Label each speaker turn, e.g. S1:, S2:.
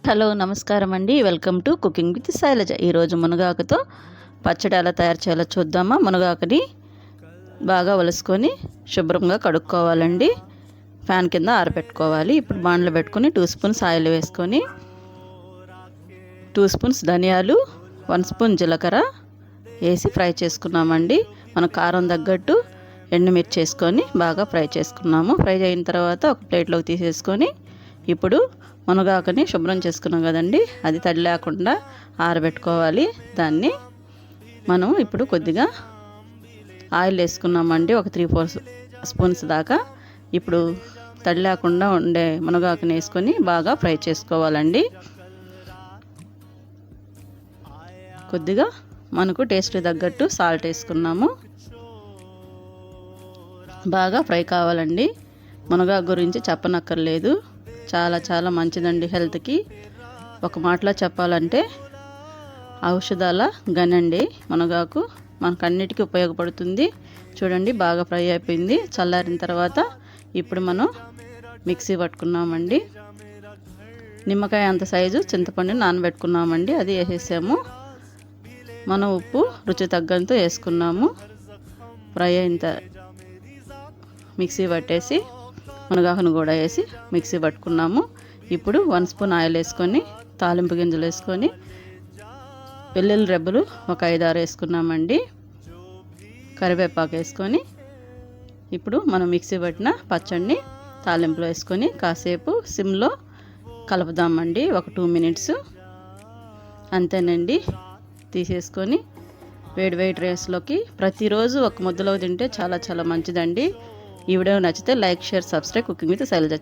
S1: Hello నమస్కారం అండి. Welcome to cooking with Shailaja. ఈరోజు మునగాకుతో పచ్చడి ఎలా తయారు చేయాలో చూద్దామా. మునగాకుని బాగా ఒలుసుకొని శుభ్రంగా కడుక్కోవాలండి. ఫ్యాన్ కింద ఆరబెట్టుకోవాలి. ఇప్పుడు బాండ్లో పెట్టుకొని 2 స్పూన్స్ ఆయిల్ వేసుకొని 2 స్పూన్స్ ధనియాలు 1 స్పూన్ జీలకర్ర వేసి ఫ్రై చేసుకున్నామండి. మన కారం తగ్గట్టు ఎండుమిర్చి వేసుకొని బాగా ఫ్రై చేసుకున్నాము. ఫ్రై అయిన తర్వాత ఒక ప్లేట్లోకి తీసేసుకొని ఇప్పుడు మునగాకుని శుభ్రం చేసుకున్నాం కదండి, అది తడి లేకుండా ఆరబెట్టుకోవాలి. దాన్ని మనం ఇప్పుడు కొద్దిగా ఆయిల్ వేసుకున్నామండి, ఒక 3-4 స్పూన్స్ దాకా. ఇప్పుడు తడి లేకుండా ఉండే మునగాకుని వేసుకొని బాగా ఫ్రై చేసుకోవాలండి. కొద్దిగా మనకు టేస్ట్ తగ్గట్టు సాల్ట్ వేసుకున్నాము. బాగా ఫ్రై కావాలండి. మునగాకు గురించి చెప్పనక్కర్లేదు, చాలా చాలా మంచిదండి హెల్త్కి. ఒక మాటలో చెప్పాలంటే ఔషధాల గనండి మునగాకు. మనకన్నిటికీ ఉపయోగపడుతుంది. చూడండి బాగా ఫ్రై అయిపోయింది. చల్లారిన తర్వాత ఇప్పుడు మనం మిక్సీ పట్టుకున్నామండి. నిమ్మకాయ అంత సైజు చింతపండు నానబెట్టుకున్నామండి, అది వేసేసాము. మనం ఉప్పు రుచి తగ్గంత వేసుకున్నాము. ఫ్రై అయిన మిక్సీ పట్టేసి మునగాకును కూడా వేసి మిక్సీ పట్టుకున్నాము. ఇప్పుడు 1 స్పూన్ ఆయిల్ వేసుకొని తాలింపు గింజలు వేసుకొని వెల్లుల్లి రెబ్బలు ఒక 5-6 వేసుకున్నామండి. కరివేపాకు వేసుకొని ఇప్పుడు మనం మిక్సీ పట్టిన పచ్చడిని తాలింపులో వేసుకొని కాసేపు సిమ్లో కలుపుదామండి, ఒక 2 మినిట్స్. అంతేనండి. తీసేసుకొని వేడి వేడి రైస్లోకి ప్రతిరోజు ఒక ముద్దలో తింటే చాలా చాలా మంచిదండి. ఈ వీడియో నచ్చితే like, share, subscribe cooking with Shailaja.